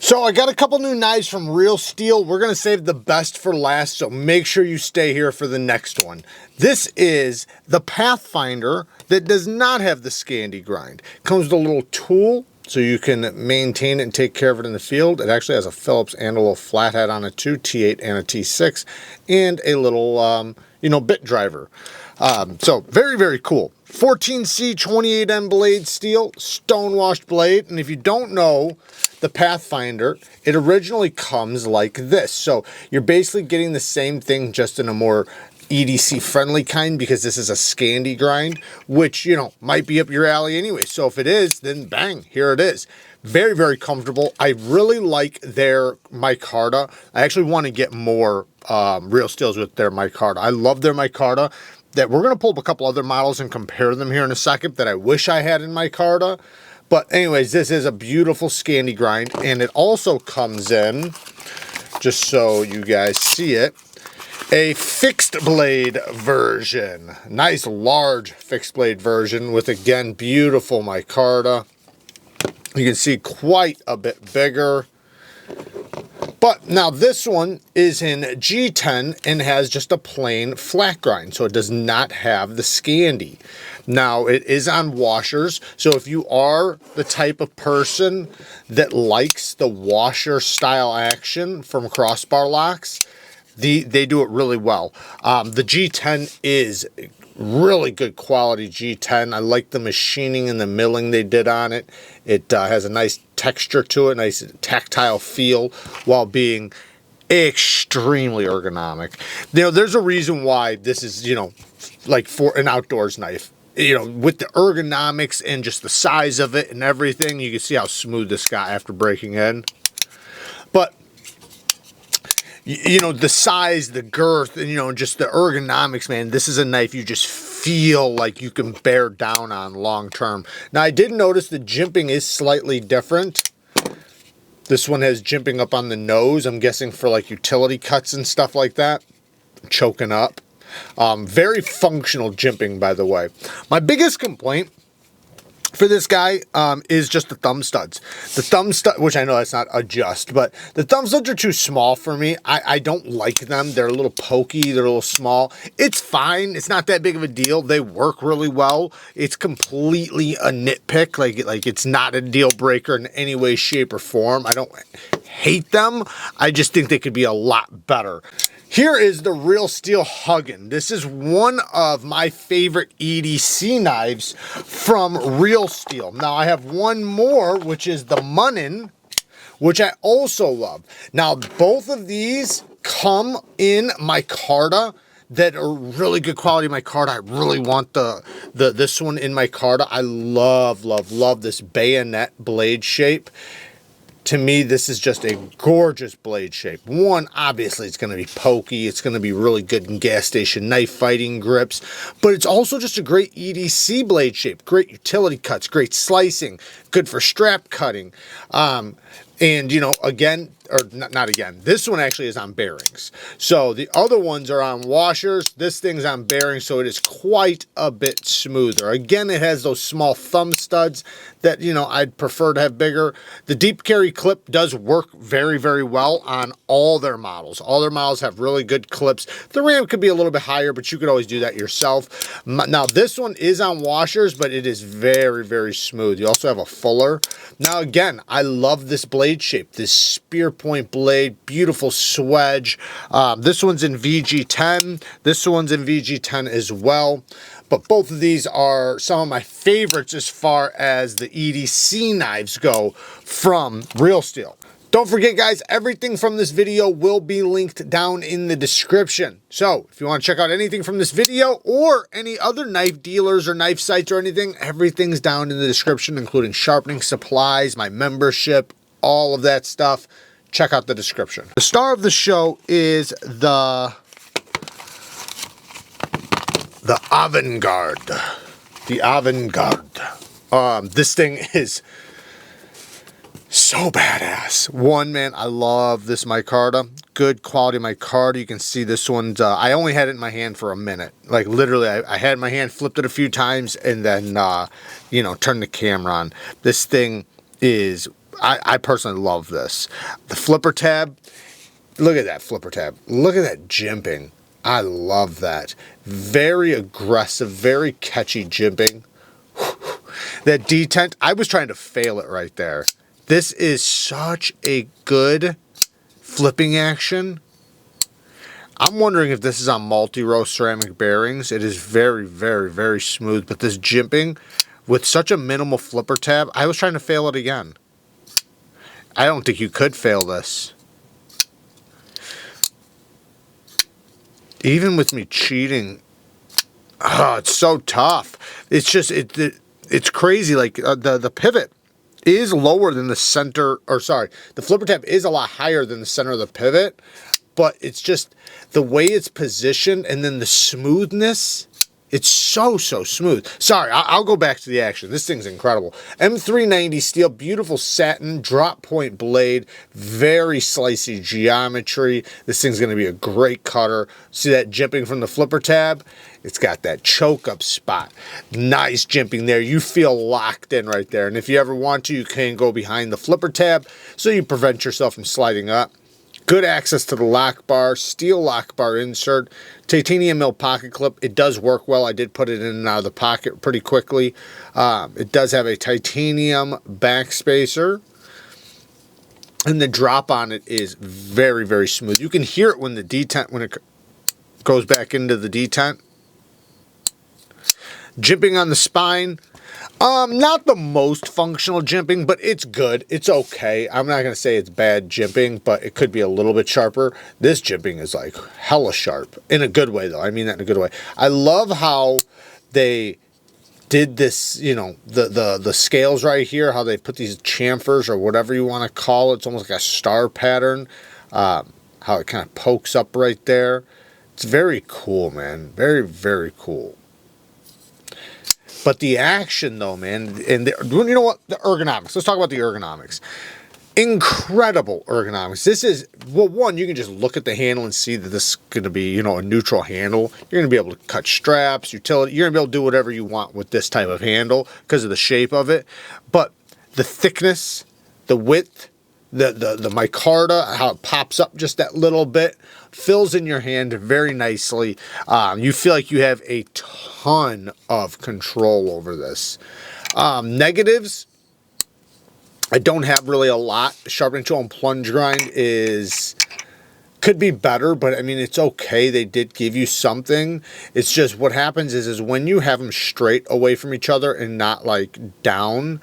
So I got a couple new knives from Real Steel. We're going to save the best for last, so make sure you stay here for the next one. This is the Pathfinder that does not have the SCANDI grind. Comes with a little tool so you can maintain it and take care of it in the field. It actually has a Phillips and a little flathead on it too, T8 and a T6, and a little, bit driver. So very, very cool. 14C 28M blade steel, stone-washed blade. And if you don't know the Pathfinder, it originally comes like this. So you're basically getting the same thing, just in a more EDC friendly kind, because this is a SCANDI grind, which, might be up your alley anyway. So if it is, then bang, here it is. Very, very comfortable. I really like their micarta. I actually want to get more Real Steels with their micarta. I love their micarta. That we're going to pull up a couple other models and compare them here in a second that I wish I had in micarta. But anyways, this is a beautiful SCANDI grind, and it also comes in, just so you guys see it, a fixed blade version. Nice large fixed blade version with, again, beautiful micarta. You can see quite a bit bigger. But now this one is in G10 and has just a plain flat grind, so it does not have the SCANDI. Now it is on washers, so if you are the type of person that likes the washer style action from crossbar locks, they do it really well. The G10 is really good quality G10. I like the machining and the milling they did on it. It has a nice texture to it, nice tactile feel, while being extremely ergonomic. There's a reason why this is, like for an outdoors knife. With the ergonomics and just the size of it and everything, you can see how smooth this got after breaking in. But the size, the girth, and, just the ergonomics, man, this is a knife you just feel like you can bear down on long term. Now, I did notice the jimping is slightly different. This one has jimping up on the nose, I'm guessing for like utility cuts and stuff like that. Choking up. Very functional jimping, by the way. My biggest complaint for this guy is just the thumb studs. The thumb stud, which I know that's not adjust, but the thumb studs are too small for me. I don't like them. They're a little pokey. They're a little small. It's fine. It's not that big of a deal. They work really well. It's completely a nitpick. Like it's not a deal breaker in any way, shape, or form. I don't hate them. I just think they could be a lot better. Here is the Real Steel HUGGIN. This is one of my favorite EDC knives from Real Steel. Now I have one more, which is the MUNNIN, which I also love. Now both of these come in micarta that are really good quality micarta. I really want this one in micarta. I love this bayonet blade shape. To me, this is just a gorgeous blade shape. One, obviously, it's going to be pokey. It's going to be really good in gas station knife fighting grips. But it's also just a great EDC blade shape. Great utility cuts, great slicing, good for strap cutting. And, again, or not again, this one actually is on bearings. So the other ones are on washers. This thing's on bearings, so it is quite a bit smoother. Again, it has those small thumb studs that, I'd prefer to have bigger. The deep carry clip does work very, very well on all their models. All their models have really good clips. The ram could be a little bit higher, but you could always do that yourself. Now, this one is on washers, but it is very, very smooth. You also have a fuller. Now, again, I love this blade shape, this spear point blade, beautiful swedge. This one's in VG10. This one's in VG10 as well. But both of these are some of my favorites as far as the EDC knives go from Real Steel. Don't forget, guys, everything from this video will be linked down in the description. So if you want to check out anything from this video or any other knife dealers or knife sites or anything, everything's down in the description, including sharpening supplies, my membership, all of that stuff. Check out the description. The star of the show is the Avenguard. The Avenguard. This thing is so badass. One, man, I love this micarta. Good quality micarta. You can see this one's, I only had it in my hand for a minute. Like literally, I had it in my hand, flipped it a few times, and then, turned the camera on. This thing is, I personally love this. The flipper tab, look at that flipper tab. Look at that jimping. I love that. Very aggressive, very catchy jimping. That detent, I was trying to fail it right there. This is such a good flipping action. I'm wondering if this is on multi-row ceramic bearings. It is very, very, very smooth. But this jimping, with such a minimal flipper tab, I was trying to fail it again. I don't think you could fail this. Even with me cheating, oh, it's so tough. It's just, it's crazy. Like the pivot is lower than the center, or sorry, the flipper tab is a lot higher than the center of the pivot, but it's just the way it's positioned and then the smoothness. It's so smooth. Sorry, I'll go back to the action. This thing's incredible. M390 steel, beautiful satin, drop point blade, very slicey geometry. This thing's going to be a great cutter. See that jimping from the flipper tab? It's got that choke up spot. Nice jimping there. You feel locked in right there. And if you ever want to, you can go behind the flipper tab so you prevent yourself from sliding up. Good access to the lock bar, steel lock bar insert, titanium mill pocket clip. It does work well. I did put it in and out of the pocket pretty quickly. It does have a titanium backspacer, and the drop on it is very, very smooth. You can hear it when the detent, when it goes back into the detent. Jimping on the spine. Not the most functional jimping, but it's good. It's okay. I'm not going to say it's bad jimping, but it could be a little bit sharper. This jimping is like hella sharp. In a good way, though. I mean that in a good way. I love how they did this, you know, the scales right here, how they put these chamfers or whatever you want to call it. It's almost like a star pattern. How it kind of pokes up right there. It's very cool, man. Very, very cool. But the action, though, man, and you know what? The ergonomics. Let's talk about the ergonomics. Incredible ergonomics. This is, well, one, you can just look at the handle and see that this is going to be, you know, a neutral handle. You're going to be able to cut straps, utility. You're going to be able to do whatever you want with this type of handle because of the shape of it. But the thickness, the width, the micarta, how it pops up just that little bit, fills in your hand very nicely. You feel like you have a ton of control over this. Negatives, I don't have really a lot. Sharpening tool and plunge grind could be better, but I mean, it's okay. They did give you something. It's just what happens is when you have them straight away from each other and not like down,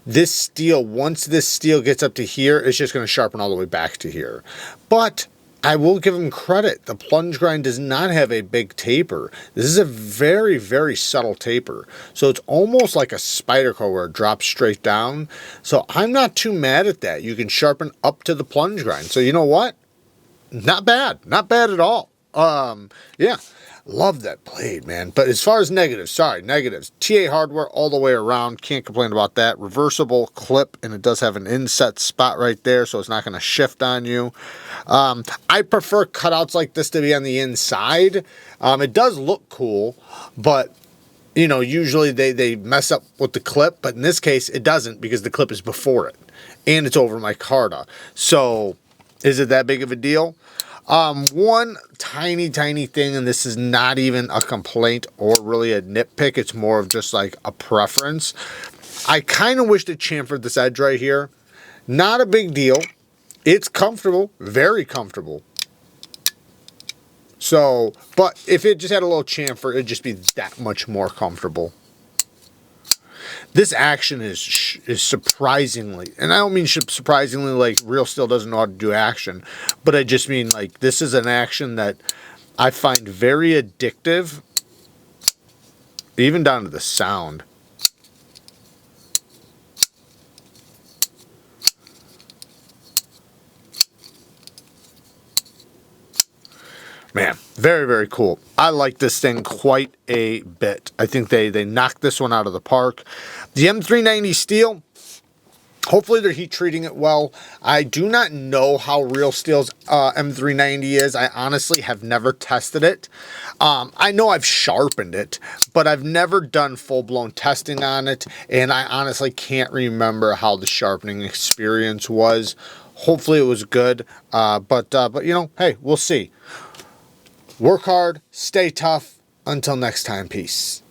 this steel, once this steel gets up to here, it's just going to sharpen all the way back to here. But I will give them credit. The plunge grind does not have a big taper. This is a very, very subtle taper. So it's almost like a Spyderco where it drops straight down. So I'm not too mad at that. You can sharpen up to the plunge grind. So you know what? Not bad. Not bad at all. Yeah. Love that blade, man. But as far as negatives, negatives. TA hardware all the way around. Can't complain about that. Reversible clip, and it does have an inset spot right there, so it's not going to shift on you. I prefer cutouts like this to be on the inside. It does look cool, but, you know, usually they mess up with the clip, but in this case, it doesn't because the clip is before it, and it's over micarta. So, is it that big of a deal? One tiny thing, and this is not even a complaint or really a nitpick, it's more of just like a preference. I kind of wish to chamfer this edge right here. Not a big deal. It's comfortable, very comfortable. So, but if it just had a little chamfer, it'd just be that much more comfortable. This action is surprisingly, and I don't mean surprisingly like Real Steel doesn't know how to do action, but I just mean like this is an action that I find very addictive, even down to the sound. Man, very, very cool. I like this thing quite a bit. I think they knocked this one out of the park. The M390 steel, Hopefully they're heat treating it well. I do not know how Real Steel's M390 is. I honestly have never tested it. I know I've sharpened it, but I've never done full-blown testing on it, and I honestly can't remember how the sharpening experience was. Hopefully it was good, but you know, hey, we'll see. Work hard, stay tough. Until next time, peace.